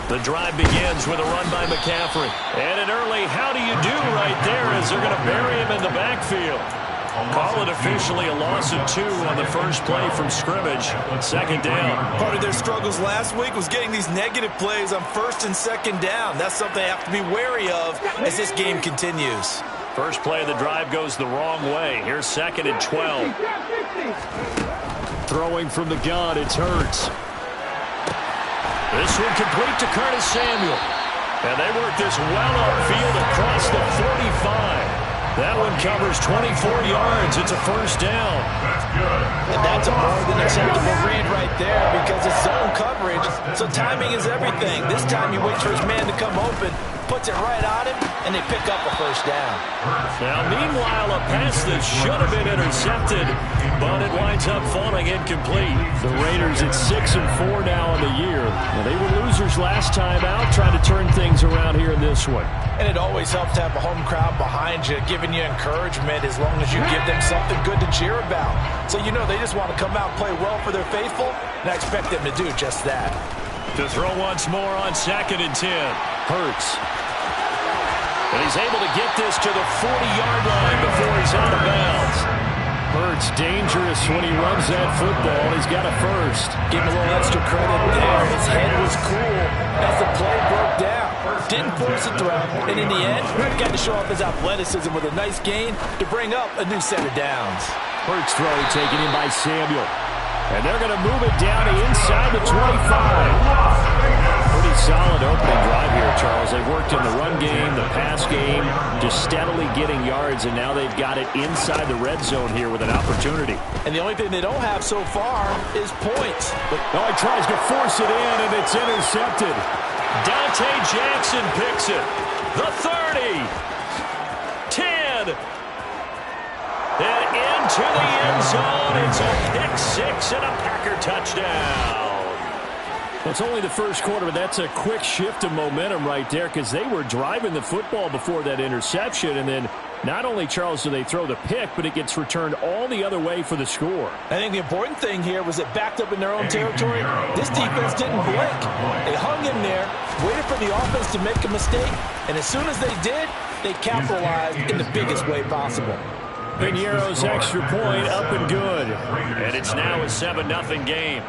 The drive begins with a run by McCaffrey. And an early how do you do right there as they're going to bury him in the backfield. Call it officially a loss of 2 on the first play from scrimmage. Second down. Part of their struggles last week was getting these negative plays on first and second down. That's something they have to be wary of as this game continues. First play of the drive goes the wrong way. Here's 2nd and 12. Throwing from the gun, it's Hurts. This one complete to Curtis Samuel. And they work this well upfield across the 45. That one covers 24 yards. It's a first down. That's good. And that's a more than acceptable read right there because it's zone coverage, so timing is everything. This time he waits for his man to come open, puts it right on him, and they pick up a first down. Now, meanwhile, a pass that should have been intercepted, but it winds up falling incomplete. The Raiders at 6-4 now in the year. Well, they were losers last time out, trying to turn things around here in this one. And it always helps to have a home crowd behind you, giving you encouragement as long as you give them something good to cheer about. So you know they just want to come out and play well for their faithful, and I expect them to do just that. To throw once more on 2nd and 10. Hurts. And he's able to get this to the 40-yard line before he's out of bounds. Hurts dangerous when he runs that football. He's got a first. Give him a little extra credit there. His head was cool as the play broke down. Didn't force a throw, and in the end, got to show off his athleticism with a nice gain to bring up a new set of downs. Hurts throw taken in by Samuel. And they're going to move it down to inside the 25. Pretty solid opening drive here, Charles. They've worked in the run game, the pass game, just steadily getting yards, and now they've got it inside the red zone here with an opportunity. And the only thing they don't have so far is points. Oh, he tries to force it in, and it's intercepted. Dante Jackson picks it. The 30. 10. And into the end zone. It's a pick six and a Packer touchdown. Well, it's only the first quarter, but that's a quick shift of momentum right there because they were driving the football before that interception. And then not only, Charles, do they throw the pick, but it gets returned all the other way for the score. I think the important thing here was it backed up in their own territory. This defense didn't blink. They hung in there, waited for the offense to make a mistake, and as soon as they did, they capitalized in the biggest way possible. Piñeiro's extra point up and good. And it's now a 7-0 game.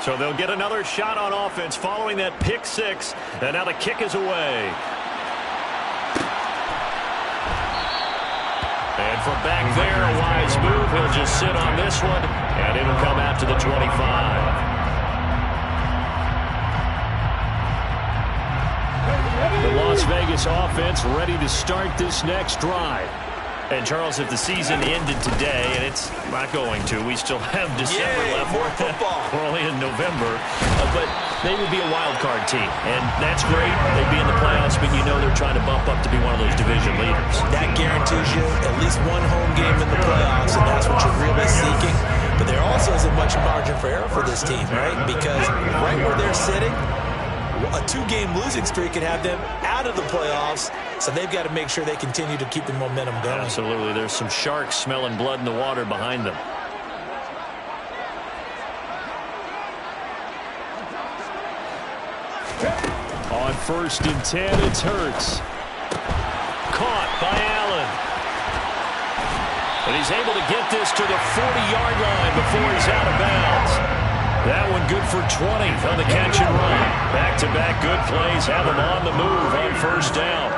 So they'll get another shot on offense following that pick six. And now the kick is away. And from back there, a wise move. He'll just sit on this one, and it'll come out to the 25. The Las Vegas offense ready to start this next drive. And, Charles, if the season ended today, and it's not going to, we still have December left. More football. We're only in November. But they would be a wild card team. And that's great. They'd be in the playoffs, but you know they're trying to bump up to be one of those division leaders. That guarantees you at least one home game in the playoffs, and that's what you're really seeking. But there also isn't much margin for error for this team, right? Because right where they're sitting, a 2-game losing streak could have them out of the playoffs, so they've got to make sure they continue to keep the momentum going. Absolutely. There's some sharks smelling blood in the water behind them. On 1st and 10, it's Hurts. Caught by Allen. And he's able to get this to the 40-yard line before he's out of bounds. That one good for 20 on the catch and run. Back-to-back good plays have him on the move on 1st down.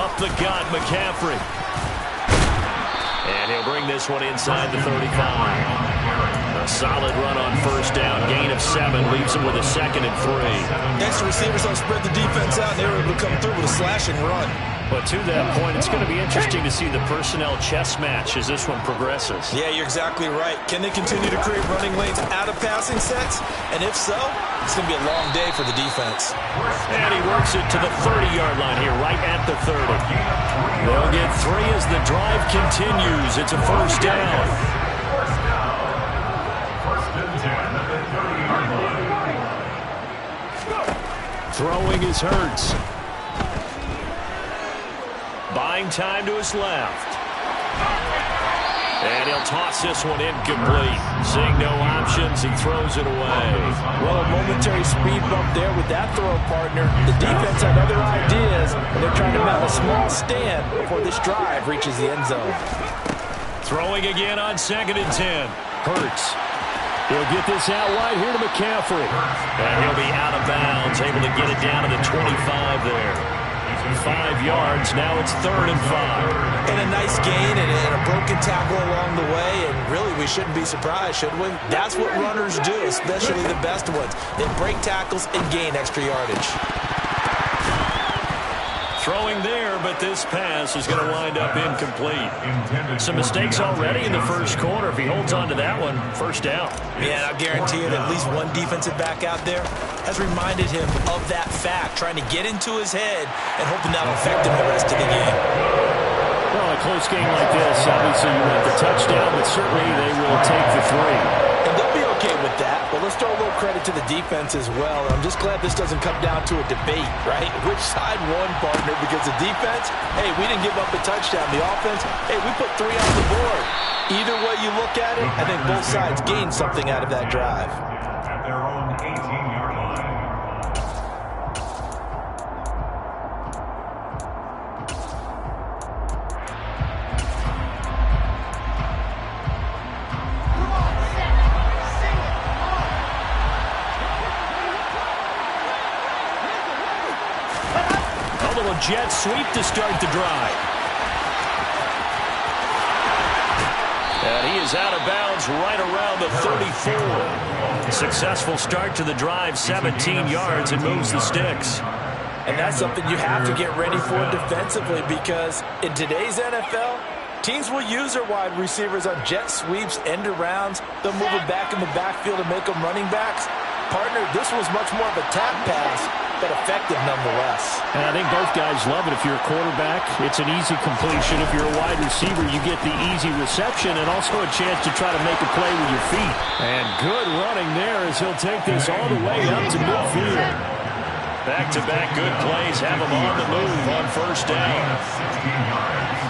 Up the gut, McCaffrey. And And he'll bring this one inside the 35. A solid run on first down. Gain of 7 leaves him with a 2nd and 3. Next, the receivers don't spread the defense out, and they were able to come through with a slashing run. But to that point, it's going to be interesting to see the personnel chess match as this one progresses. Yeah, you're exactly right. Can they continue to create running lanes out of passing sets? And if so, it's going to be a long day for the defense. And he works it to the 30-yard line here, right at the 30. They'll get 3 as the drive continues. It's a first down. Throwing is Hurts. Buying time to his left. And he'll toss this one incomplete. Seeing no options, he throws it away. Well, a momentary speed bump there with that throw, partner. The defense had other ideas, and they're trying to mount a small stand before this drive reaches the end zone. Throwing again on 2nd and 10. Hurts. He'll get this out wide here to McCaffrey. And he'll be out of bounds, able to get it down to the 25 there. 5 yards, now it's 3rd and 5. And a nice gain and a broken tackle along the way, and really we shouldn't be surprised, should we? That's what runners do, especially the best ones. They break tackles and gain extra yardage. Throwing there, but this pass is going to wind up incomplete. Some mistakes already in the first quarter. If he holds on to that one, first down. Yeah, and I guarantee you that at least one defensive back out there has reminded him of that fact, trying to get into his head and hoping that'll affect him the rest of the game. Well, a close game like this, obviously you want the touchdown, but certainly they will take the 3. And they'll be okay with that, but let's throw a little credit to the defense as well. I'm just glad this doesn't come down to a debate, right? Which side won, partner? Because the defense, hey, we didn't give up a touchdown. The offense, hey, we put 3 on the board. Either way you look at it, I think both sides gained something out of that drive. At their own 18-yard line. Jet sweep to start the drive. And he is out of bounds right around the 34. Successful start to the drive, 17 yards, and moves the sticks. And that's something you have to get ready for defensively, because in today's NFL, teams will use their wide receivers on jet sweeps, end arounds. They'll move it back in the backfield and make them running backs. Partner, this was much more of a tap pass, but effective nonetheless. And I think both guys love it. If you're a quarterback, it's an easy completion. If you're a wide receiver, you get the easy reception and also a chance to try to make a play with your feet. And good running there as he'll take this all the way up to midfield. Back-to-back good plays have him on the move on first down. 16 yards.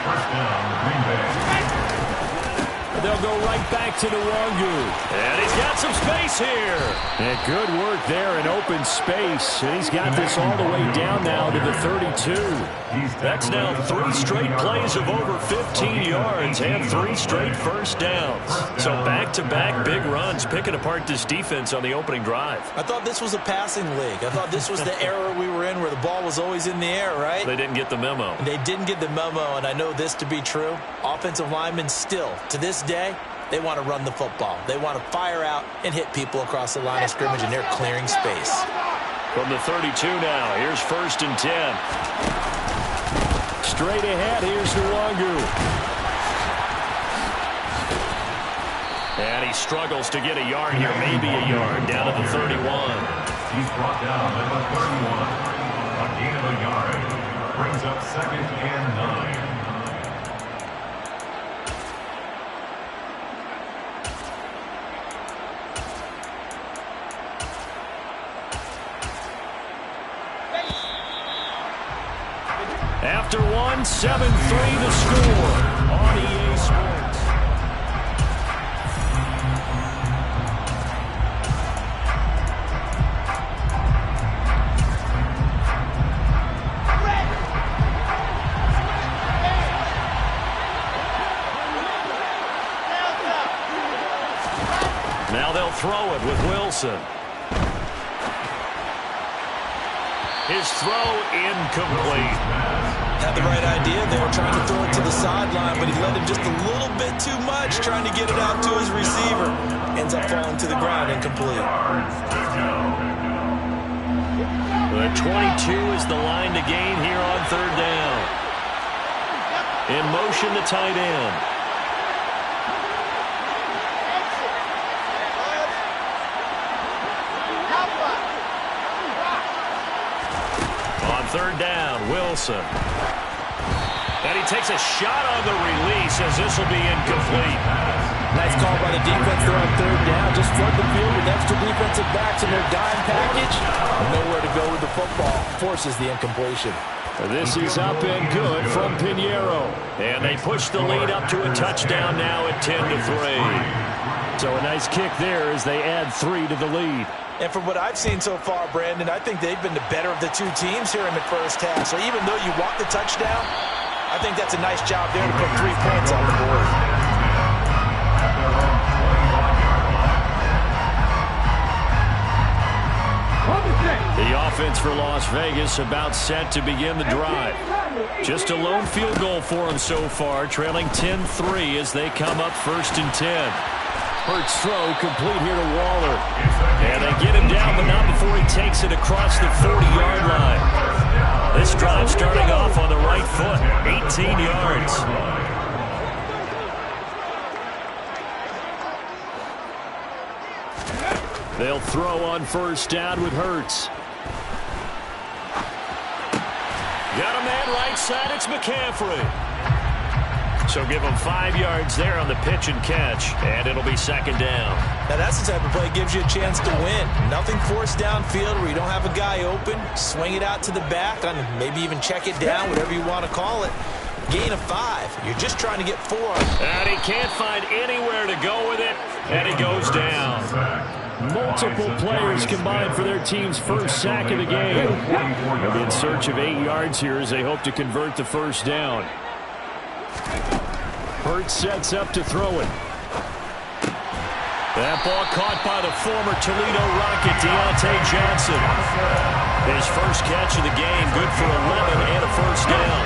First down, Green Bay. They'll go right back to Nwangu. And he's got some space here. And good work there in open space. And he's got this all the way down now to the 32. That's now 3 straight plays of over 15 yards and 3 straight first downs. So back-to-back big runs, picking apart this defense on the opening drive. I thought this was a passing league. I thought this was the era we were in where the ball was always in the air, right? They didn't get the memo. They didn't get the memo, and I know this to be true. Offensive linemen still, to this day, they want to run the football. They want to fire out and hit people across the line of scrimmage, and they're clearing space. From the 32 now, here's 1st and 10. Straight ahead, here's Nwangu. And he struggles to get a yard here, maybe a yard, down to the 31. He's brought down at the 31. A gain of a yard. Brings up 2nd and 9. After one, 7-3 the score on EA Sports. Now they'll throw it with Wilson. His throw incomplete. Had the right idea there, trying to throw it to the sideline, but he let him just a little bit too much, trying to get it out to his receiver. Ends up falling to the ground, incomplete. The 22 is the line to gain here on third down. In motion, the tight end. On third down, Wilson. And he takes a shot on the release as this will be incomplete. Nice call by the defense there on third down. Just flood the field with extra defensive backs in their dime package. Nowhere to go with the football. Forces the incompletion. This is up and good from Pinheiro. And they push the lead up to a touchdown now at 10-3. So a nice kick there as they add 3 to the lead. And from what I've seen so far, Brandon, I think they've been the better of the two teams here in the first half. So even though you want the touchdown, I think that's a nice job there to put 3 points on the board. The offense for Las Vegas about set to begin the drive. Just a lone field goal for them so far, trailing 10-3 as they come up 1st and 10. Hurts throw complete here to Waller. And they get him down, but not before he takes it across the 40-yard line. This drive starting off on the right foot, 18 yards. They'll throw on first down with Hurts. Got a man right side, it's McCaffrey. So give him 5 yards there on the pitch and catch, and it'll be 2nd down. Now that's the type of play that gives you a chance to win. Nothing forced downfield where you don't have a guy open. Swing it out to the back, on maybe even check it down, whatever you want to call it. Gain of 5. You're just trying to get 4. And he can't find anywhere to go with it, and he goes down. Multiple players combined for their team's first sack of the game. They'll be in search of 8 yards here as they hope to convert the first down. Hurts sets up to throw it. That ball caught by the former Toledo Rocket, Deontay Johnson. His first catch of the game, good for 11 and a first down.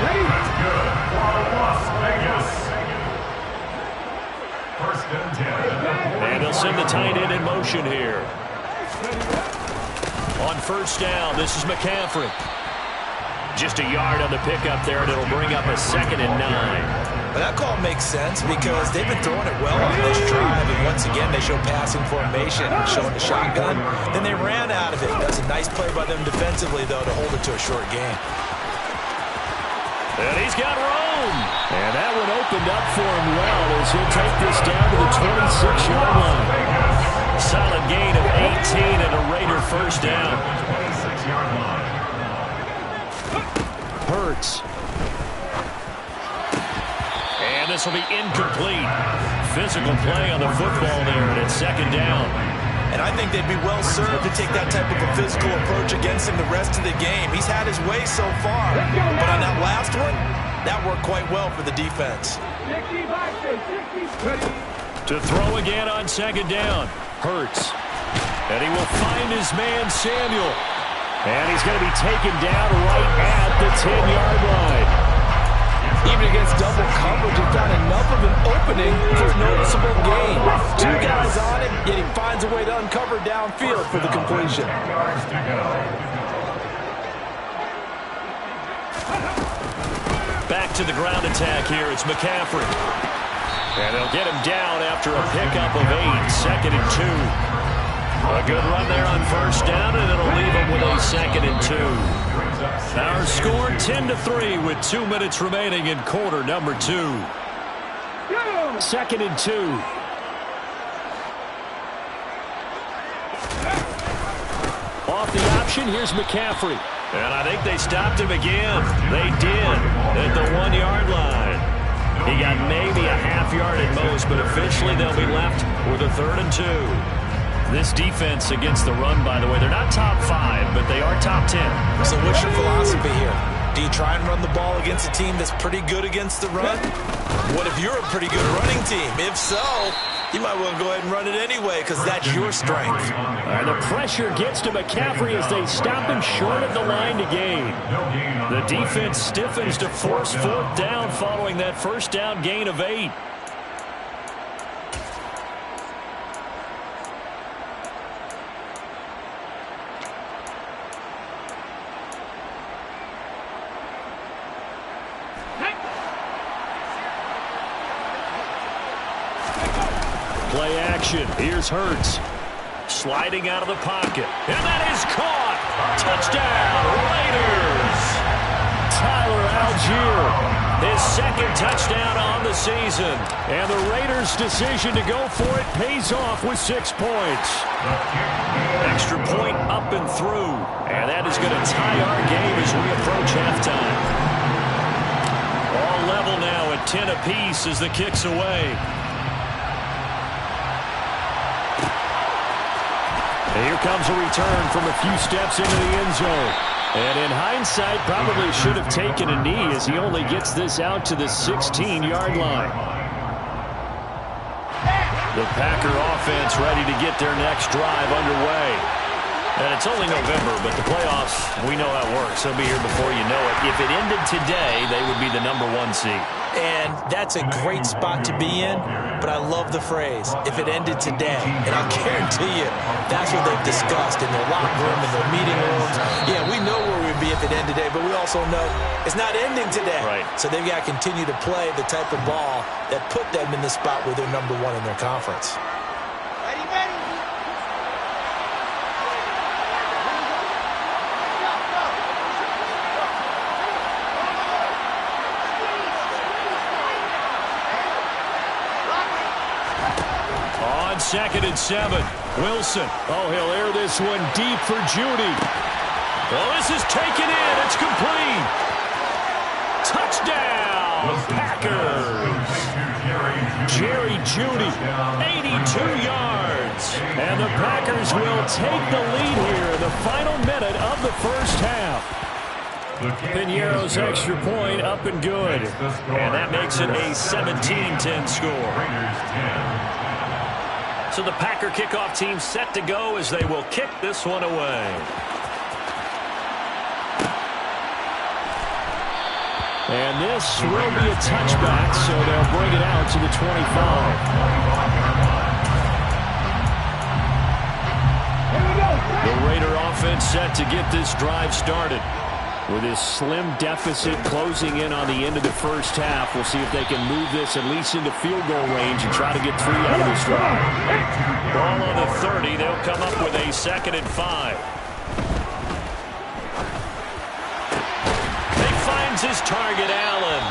And they'll send the tight end in motion here. On first down, this is McCaffrey. Just a yard on the pickup there, and it'll bring up a 2nd and 9. But that call makes sense because they've been throwing it well on this drive, and once again they show passing formation, showing the shotgun. Then they ran out of it. That's a nice play by them defensively, though, to hold it to a short game. And he's got room. And that one opened up for him well as he'll take this down to the 26-yard line. Solid gain of 18 and a Raider first down. Hurts. And this will be incomplete. Physical play on the football there, and it's 2nd down. And I think they'd be well served to take that type of a physical approach against him the rest of the game. He's had his way so far. But on that last one, that worked quite well for the defense. To throw again on 2nd down. Hurts. And he will find his man, Samuel. And he's going to be taken down right at the 10-yard line. Even against double coverage, he found enough of an opening for a noticeable gain. 2 guys on him, yet he finds a way to uncover downfield for the completion. Back to the ground attack here. It's McCaffrey. And they'll get him down after a pickup of 8. 2nd and 2. A good run there on first down, and it'll leave him with a 2nd and 2. Our score 10-3 with 2 minutes remaining in quarter number 2. 2nd and 2. Off the option, here's McCaffrey. And I think they stopped him again. They did at the 1-yard line. He got maybe a half yard at most, but officially they'll be left with a 3rd and 2. This defense against the run, by the way, they're not top 5, but they are top 10. So what's your philosophy here? Do you try and run the ball against a team that's pretty good against the run? What if you're a pretty good running team? If so, you might want to go ahead and run it anyway because that's your strength. The pressure gets to McCaffrey as they stop him short of the line to gain. The defense stiffens to force fourth down following that first down gain of 8. Play action. Here's Hurts. Sliding out of the pocket. And that is caught. Touchdown, Raiders. Tyler Algier, his second touchdown on the season. And the Raiders' decision to go for it pays off with 6 points. Extra point up and through. And that is going to tie our game as we approach halftime. All level now at 10 apiece as the kick's away. Here comes a return from a few steps into the end zone. And in hindsight, probably should have taken a knee as he only gets this out to the 16-yard line. The Packer offense ready to get their next drive underway. And it's only November, but the playoffs, we know how it works. They'll be here before you know it. If it ended today, they would be the #1 seed. And that's a great spot to be in, but I love the phrase, if it ended today. And I'll guarantee you, that's what they've discussed in their locker room, in their meeting rooms. Yeah, we know where we'd be if it ended today, but we also know it's not ending today. Right. So they've got to continue to play the type of ball that put them in the spot where they're #1 in their conference. Second and 7. Wilson. Oh, he'll air this one deep for Judy. Well, this is taken in. It's complete. Touchdown, Packers. Jerry Judy, 82 yards. And the Packers will take the lead here in the final minute of the first half. Piñeiro's extra point up and good. And that makes it a 17-10 score. So the Packer kickoff team set to go as they will kick this one away. And this will be a touchback, so they'll bring it out to the 25. The Raider offense set to get this drive started. With his slim deficit closing in on the end of the first half, we'll see if they can move this at least into field goal range and try to get 3 out of this drive. Ball on the 30. They'll come up with a 2nd and 5. He finds his target, Allen.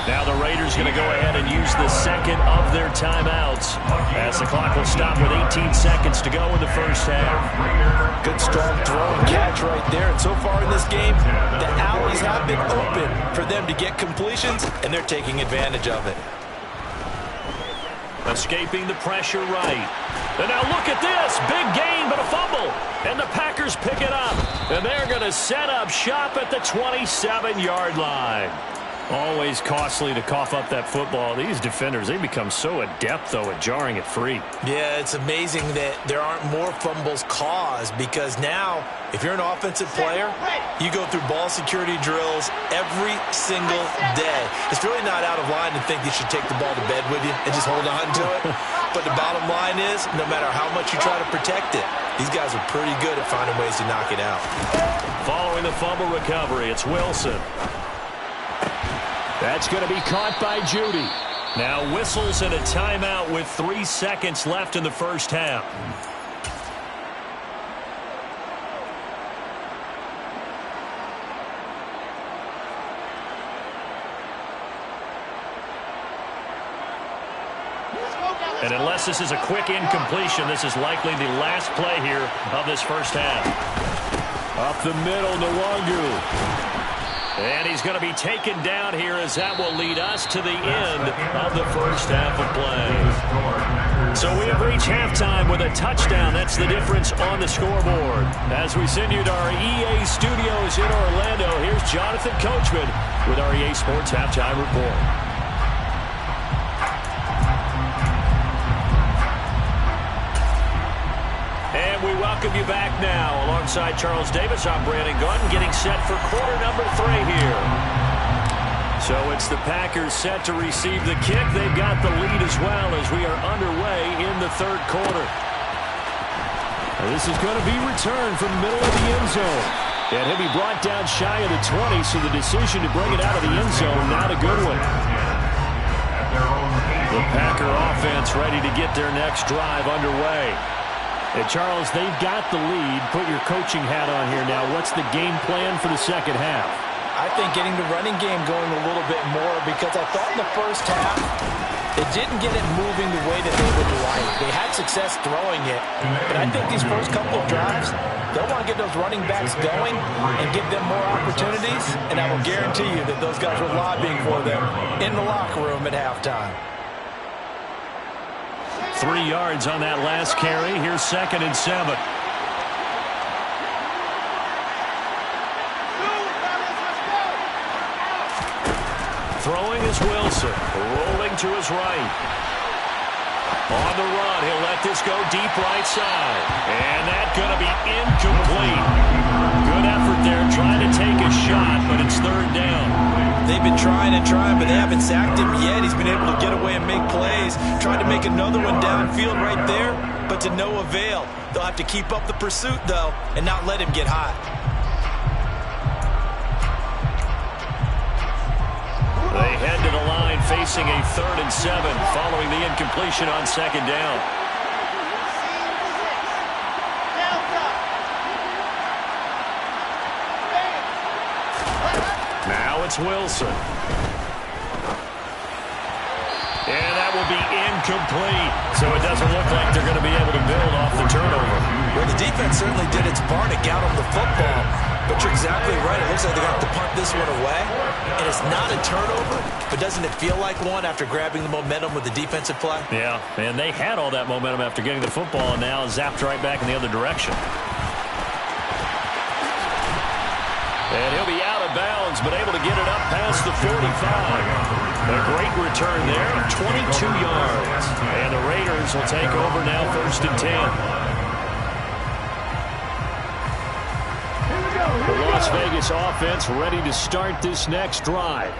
Now the Raiders going to go ahead and use the second of their timeouts as the clock will stop with 18 seconds to go in the first half. Good strong throw and catch right there. And so far in this game, the alleys have been open for them to get completions, and they're taking advantage of it. Escaping the pressure right. And now look at this. Big gain, but a fumble. And the Packers pick it up. And they're going to set up shop at the 27-yard line. Always costly to cough up that football. These defenders, they become so adept, though, at jarring it free. Yeah, it's amazing that there aren't more fumbles caused because now, if you're an offensive player, you go through ball security drills every single day. It's really not out of line to think you should take the ball to bed with you and just hold on to it. But the bottom line is, no matter how much you try to protect it, these guys are pretty good at finding ways to knock it out. Following the fumble recovery, it's Wilson. That's going to be caught by Judy. Now whistles and a timeout with 3 seconds left in the first half. And unless this is a quick incompletion, this is likely the last play here of this first half. Up the middle, Nwangu. And he's going to be taken down here as that will lead us to the end of the first half of play. So we have reached halftime with a touchdown. That's the difference on the scoreboard. As we send you to our EA studios in Orlando, here's Jonathan Coachman with our EA Sports Halftime Report. welcome you back now. Alongside Charles Davis, I'm Brandon Gordon, getting set for quarter number 3 here. So it's the Packers set to receive the kick. They've got the lead as well as we are underway in the third quarter. This is going to be returned from the middle of the end zone. And he'll be brought down shy of the 20, so the decision to bring it out of the end zone, not a good one. The Packer offense ready to get their next drive underway. And Charles, they've got the lead. Put your coaching hat on here now. What's the game plan for the second half? I think getting the running game going a little bit more, because I thought in the first half they didn't get it moving the way that they would like. They had success throwing it, but I think these first couple of drives, they'll want to get those running backs going and give them more opportunities, and I will guarantee you that those guys were lobbying for them in the locker room at halftime. 3 yards on that last carry. Here's 2nd and 7. Throwing is Wilson, rolling to his right. On the run, he'll let this go deep right side. And that's going to be incomplete. Good effort there, trying to take a shot, but it's 3rd down. They've been trying and trying, but they haven't sacked him yet. He's been able to get away and make plays. Tried to make another one downfield right there, but to no avail. They'll have to keep up the pursuit, though, and not let him get hot. They head to the line facing a 3rd and 7 following the incompletion on 2nd down. Now it's Wilson. And that will be incomplete. So it doesn't look like they're going to be able to build off the turnover. Well, the defense certainly did its part to get them the football. But you're exactly right. It looks like they're going to have to punt this one away. And it's not a turnover, but doesn't it feel like one after grabbing the momentum with the defensive play? Yeah, and they had all that momentum after getting the football, and now zapped right back in the other direction. And he'll be out of bounds, but able to get it up past the 45. A great return there, 22 yards. And the Raiders will take over now, 1st and 10. The Las Vegas offense ready to start this next drive.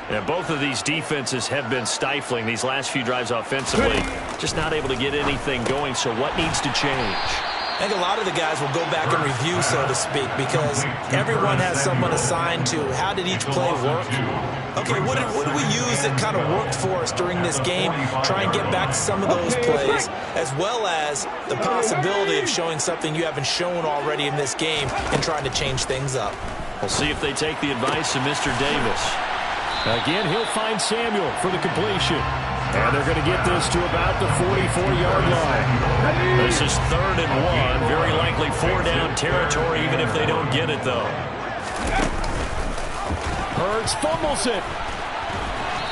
And both of these defenses have been stifling these last few drives offensively. Just not able to get anything going, so what needs to change? I think a lot of the guys will go back and review, so to speak, because everyone has someone assigned to how did each play work. Okay, what did we use that kind of worked for us during this game? Try and get back to some of those plays, as well as the possibility of showing something you haven't shown already in this game and trying to change things up. We'll see if they take the advice of Mr. Davis. Again, he'll find Samuel for the completion. And they're going to get this to about the 44-yard line. This is 3rd and 1. Very likely 4-down territory, even if they don't get it, though. Hurts fumbles it.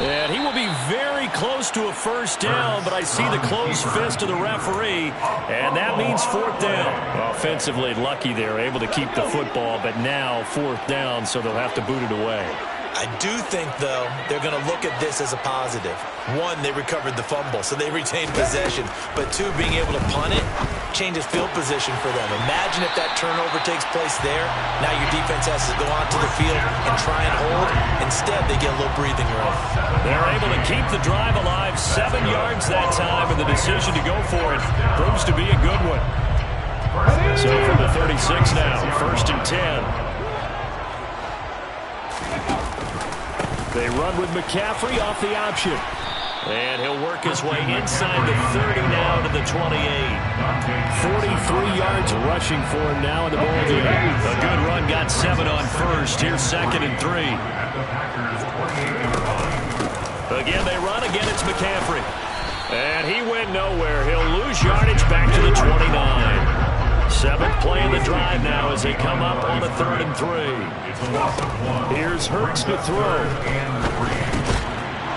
And he will be very close to a 1st down, but I see the closed fist of the referee, and that means 4th down. Offensively lucky they're able to keep the football, but now 4th down, so they'll have to boot it away. I do think, though, they're going to look at this as a positive. 1, they recovered the fumble, so they retained possession. But 2, being able to punt it changes field position for them. Imagine if that turnover takes place there. Now your defense has to go onto the field and try and hold. Instead, they get a little breathing room. They're able to keep the drive alive, 7 yards that time, and the decision to go for it proves to be a good one. So from the 36 now, 1st and 10. They run with McCaffrey off the option. And he'll work his way inside the 30 now to the 28. 43 yards rushing for him now in the ball game. A good run, got 7 on 1st. Here's 2nd and 3. Again, they run. Again, it's McCaffrey. And he went nowhere. He'll lose yardage back to the 29. 7th play of the drive now as they come up on a 3rd and 3. Here's Hurts to throw.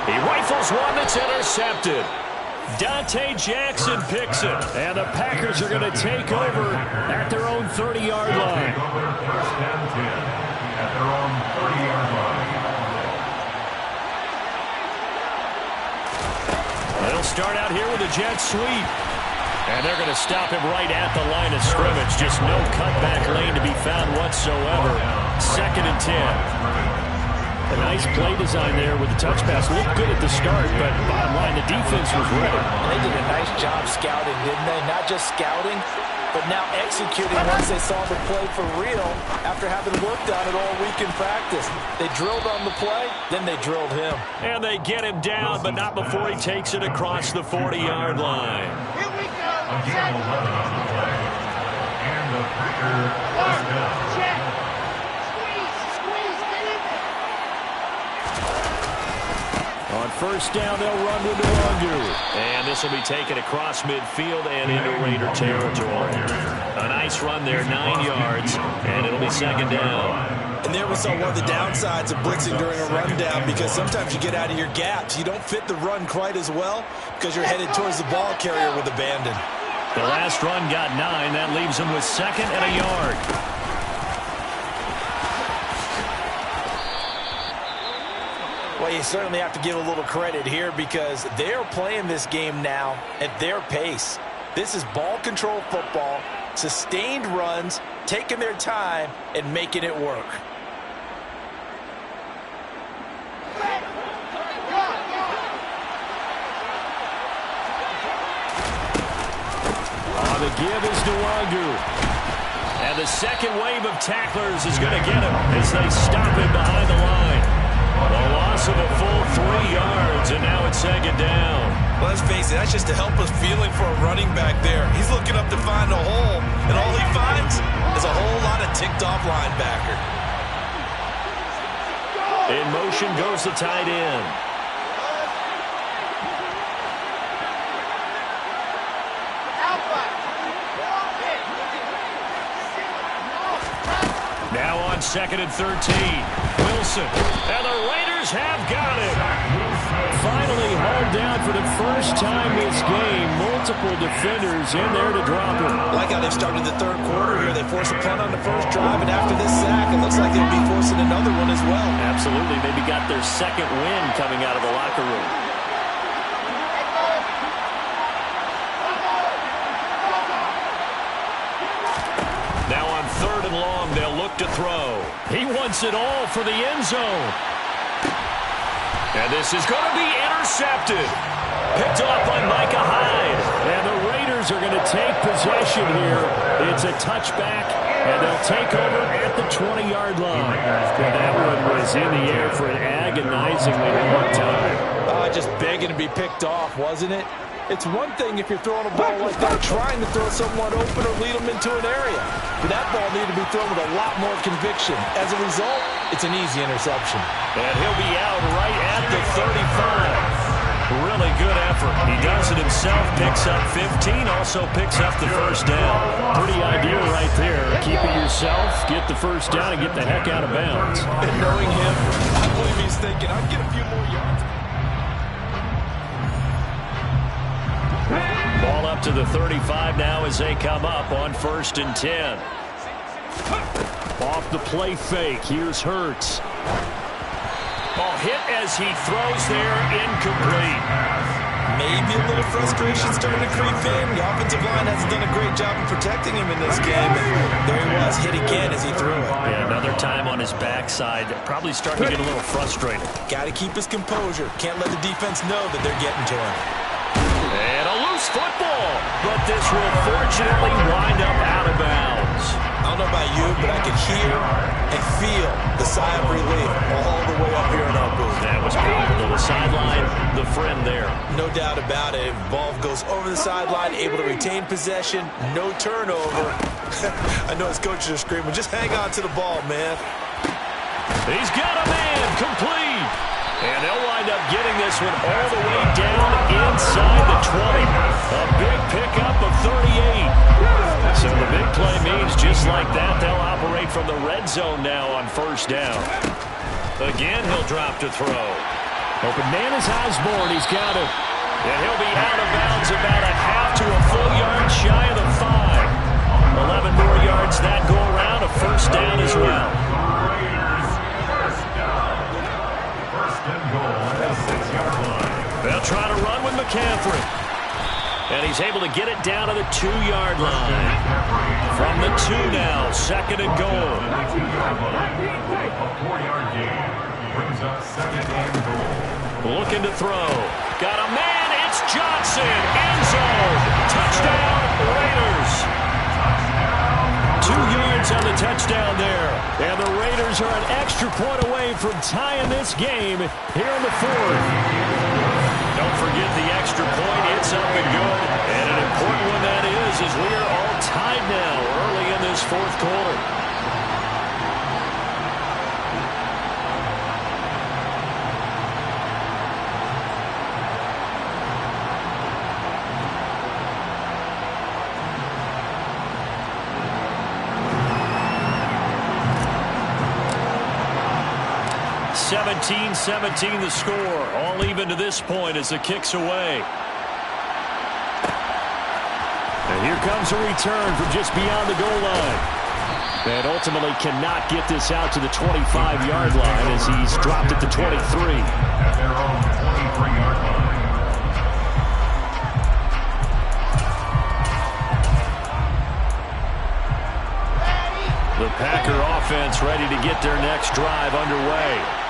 He rifles one that's intercepted. Dante Jackson picks it. And the Packers are going to take over at their own 30-yard line. At their own 30-yard line. They'll start out here with a jet sweep. And they're going to stop him right at the line of scrimmage. Just no cutback lane to be found whatsoever. 2nd and 10. A nice play design there with the touch pass. Looked good at the start, but bottom line, the defense was ready. And they did a nice job scouting, didn't they? Not just scouting, but now executing once they saw the play for real after having worked on it all week in practice. They drilled on the play, then they drilled him. And they get him down, but not before he takes it across the 40-yard line. Here we go. Again, 11 on the play. And the kicker is down. Check. Squeeze, get in there. On 1st down, they'll run to Nwangu. And this will be taken across midfield and into Raider territory. A nice run there, 9 yards, and it'll be 2nd down. And there we saw one of the downsides of blitzing during a rundown, because sometimes you get out of your gaps. You don't fit the run quite as well because you're headed towards the ball carrier with abandon. The last run got 9. That leaves them with 2nd and a yard. Well, you certainly have to give a little credit here because they're playing this game now at their pace. This is ball control football, sustained runs, taking their time, and making it work. The give is Nwangu. And the second wave of tacklers is going to get him as they stop him behind the line. A loss of a full 3 yards, and now it's 2nd down. Well, let's face it, that's just a helpless feeling for a running back there. He's looking up to find a hole, and all he finds is a whole lot of ticked-off linebacker. In motion goes the tight end. Now on 2nd and 13. Wilson. And the Raiders have got him. Finally hauled down for the first time this game. Multiple defenders in there to drop him. Like how they started the 3rd quarter here. They forced a punt on the first drive, and after this sack, it looks like they'll be forcing another one as well. Absolutely. Maybe got their 2nd win coming out of the locker room. Now on 3rd and long, they'll look to throw. He wants it all for the end zone. And this is going to be intercepted. Picked off by Micah Hyde. And the Raiders are going to take possession here. It's a touchback, and they'll take over at the 20-yard line. And that one was in the air for an agonizingly long time. Just begging to be picked off, wasn't it? It's one thing if you're throwing a ball like that, trying to throw someone open or lead them into an area. But that ball needed to be thrown with a lot more conviction. As a result, it's an easy interception. And he'll be out right at the 35. Really good effort. He does it himself, picks up 15, also picks up the first down. Pretty ideal right there. Keep it yourself, get the first down, and get the heck out of bounds. And knowing him, I believe he's thinking, I'll get a few more yards. Ball up to the 35 now as they come up on 1st and 10. Off the play fake, here's Hurts. Ball hit as he throws there, incomplete. Maybe a little frustration starting to creep in. The offensive line hasn't done a great job of protecting him in this game. And there he was, hit again as he threw it. Yeah, another time on his backside. Probably starting to get a little frustrated. Got to keep his composure. Can't let the defense know that they're getting to him. And a loose football. But this will fortunately wind up out of bounds. I don't know about you, but I can hear and feel the sigh of relief all the way up here in our booth. That was palpable. The sideline, the friend there. No doubt about it. Ball goes over the sideline, able to retain possession, no turnover. I know his coaches are screaming, just hang on to the ball, man. He's got a man, complete. And they'll wind up getting this one all the way down inside the 20. A big pickup of 38. So the big play means just like that, they'll operate from the red zone now on 1st down. Again, he'll drop to throw. Open man is Osborne. He's got it. And he'll be out of bounds about a half to a full yard shy of the 5. 11 more yards that go around, a 1st down as well. First and goal at the 6-yard line. They'll try to run with McCaffrey. And he's able to get it down to the 2-yard line. From the 2 now, second and goal. A 4-yard gain brings up second and goal. Looking to throw. Got a man. It's Johnson. End zone. Touchdown, Raiders. 2 yards on the touchdown there. And the Raiders are an extra point away from tying this game here in the 4th. Don't forget the extra point. It's up and good. And an important one that is, as we are all tied now early in this 4th quarter. (17-17) the score. All even to this point as the kick's away. And here comes a return from just beyond the goal line. And ultimately cannot get this out to the 25-yard line as he's dropped at the 23. At their own 23-yard line. The Packer offense ready to get their next drive underway.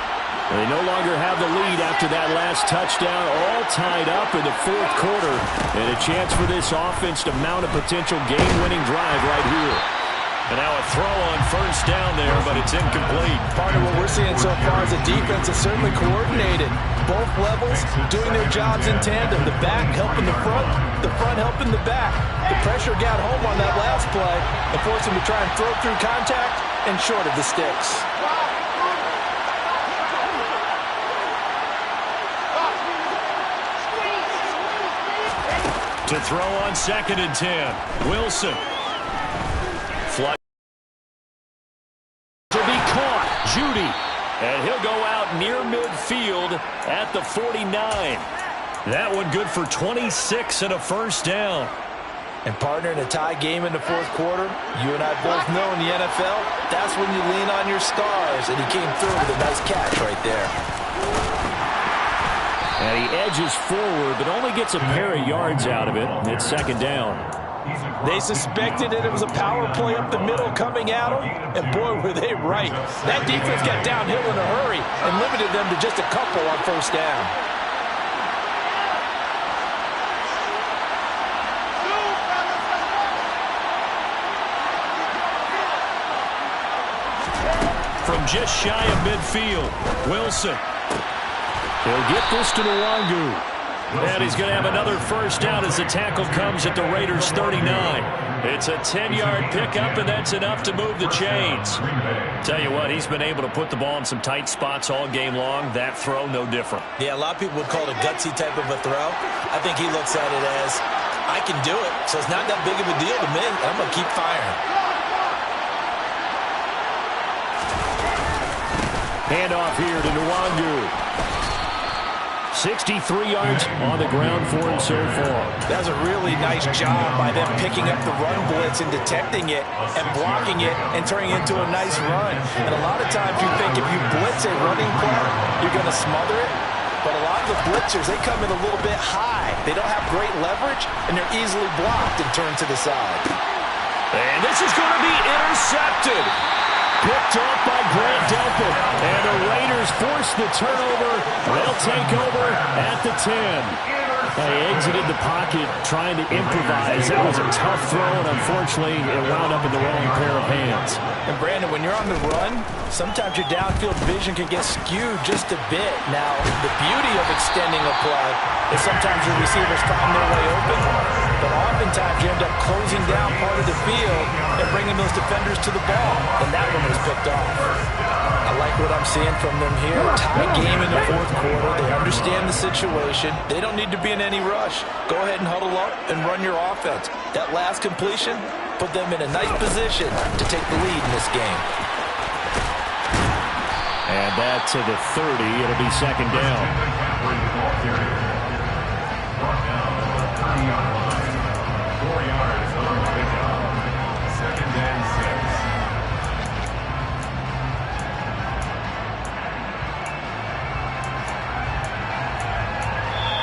They no longer have the lead after that last touchdown, all tied up in the 4th quarter. And a chance for this offense to mount a potential game-winning drive right here. And now a throw on first down there, but it's incomplete. Part of what we're seeing so far is the defense is certainly coordinated. Both levels doing their jobs in tandem. The back helping the front helping the back. The pressure got home on that last play and forced him to try and throw through contact and short of the sticks. To throw on second and 10. Wilson. Fly to be caught. Judy. And he'll go out near midfield at the 49. That one good for 26 and a first down. And partner, in a tie game in the 4th quarter, you and I both know in the NFL, that's when you lean on your stars. And he came through with a nice catch right there. And he edges forward, but only gets a pair of yards out of it. It's second down. They suspected that it was a power play up the middle coming at them, and boy, were they right. That defense got downhill in a hurry and limited them to just a couple on first down. From just shy of midfield, Wilson. He'll get this to Nwangu. And he's going to have another first down as the tackle comes at the Raiders' 39. It's a 10-yard pickup, and that's enough to move the chains. Tell you what, he's been able to put the ball in some tight spots all game long. That throw, no different. Yeah, a lot of people would call it a gutsy type of a throw. I think he looks at it as, I can do it, so it's not that big of a deal to me. I'm going to keep firing. Handoff here to Nwangu. 63 yards on the ground for him so far. That was a really nice job by them picking up the run blitz and detecting it and blocking it and turning it into a nice run. And a lot of times you think if you blitz a running play, you're going to smother it. But a lot of the blitzers, they come in a little bit high. They don't have great leverage, and they're easily blocked and turned to the side. And this is going to be intercepted. Picked off by Grant Delpit. And the Raiders force the turnover. They'll take over at the 10. They exited the pocket trying to improvise. That was a tough throw, and unfortunately, it wound up in the wrong pair of hands. And Brandon, when you're on the run, sometimes your downfield vision can get skewed just a bit. Now, the beauty of extending a play is sometimes your receivers find their way open, but oftentimes you end up closing down part of the field and bringing those defenders to the ball, and that one was picked off. I like what I'm seeing from them here. Tie game in the 4th quarter. They understand the situation. They don't need to be in any rush. Go ahead and huddle up and run your offense. That last completion put them in a nice position to take the lead in this game. And that to the 30. It'll be second down. Brought down at the 30-yard line. 4 yards on the pickup. Second and 6.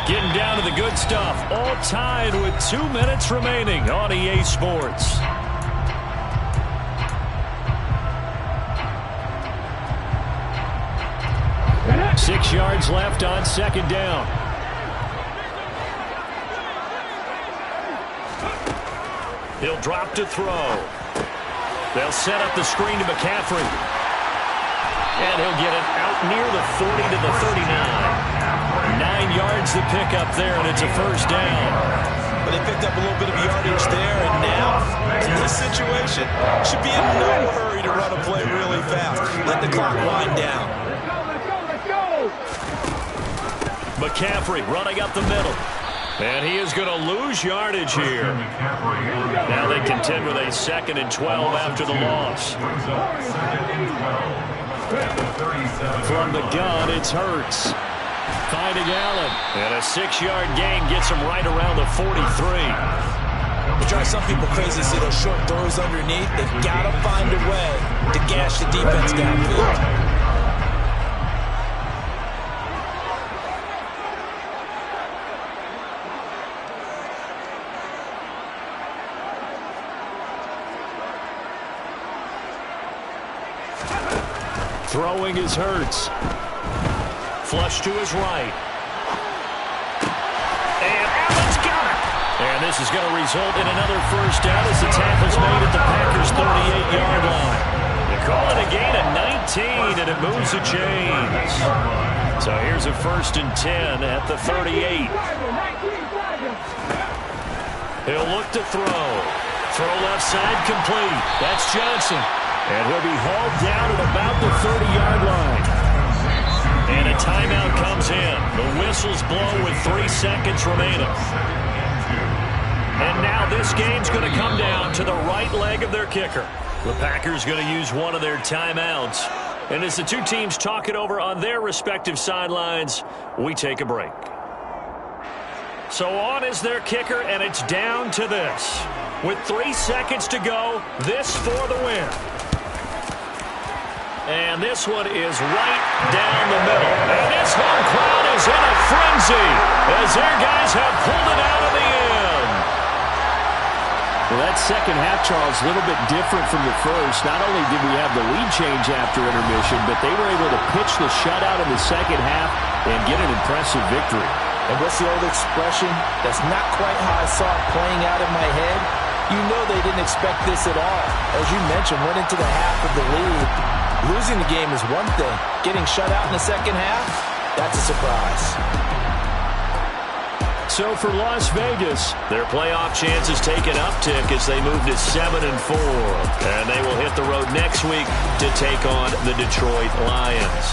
Getting down to the good stuff. All tied with 2 minutes remaining on EA Sports. Six yards left on second down. He'll drop to throw. They'll set up the screen to McCaffrey. And he'll get it out near the 40 to the 39. 9 yards to pick up there, and it's a first down. But they picked up a little bit of yardage there, and now, in this situation, should be in no hurry to run a play really fast. Let the clock wind down. McCaffrey running up the middle. And he is going to lose yardage here. Now they contend with a 2nd and 12 after the loss. From the gun, it's Hurts. Finding Allen. And a 6-yard gain gets him right around the 43. It drives some people crazy to see those short throws underneath. They've got to find a way to gash the defense downfield. Throwing is Hurts. Flush to his right. And Allen's got it. And this is going to result in another first down as the tackle's made at the Packers' 38-yard line. They call it a gain of 19, and it moves the chains. So here's a 1st and 10 at the 38. He'll look to throw. Throw left side complete. That's Johnson. And he'll be hauled down at about the 30-yard line. And a timeout comes in. The whistles blow with 3 seconds remaining. And now this game's going to come down to the right leg of their kicker. The Packers going to use one of their timeouts. And as the two teams talk it over on their respective sidelines, we take a break. So on is their kicker, and it's down to this. With 3 seconds to go, this for the win. And this one is right down the middle. And this home crowd is in a frenzy as their guys have pulled it out in the end. Well, that second half, Charles, a little bit different from the first. Not only did we have the lead change after intermission, but they were able to pitch the shutout in the second half and get an impressive victory. And what's the old expression? That's not quite how I saw it playing out in my head. You know they didn't expect this at all. As you mentioned, went into the half of the lead. Losing the game is one thing. Getting shut out in the second half, that's a surprise. So for Las Vegas, their playoff chances take an uptick as they move to 7-4. And they will hit the road next week to take on the Detroit Lions.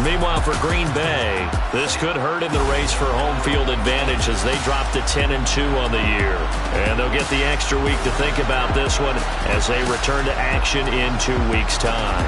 Meanwhile, for Green Bay, this could hurt in the race for home field advantage as they drop to 10-2 on the year. And they'll get the extra week to think about this one as they return to action in 2 weeks' time.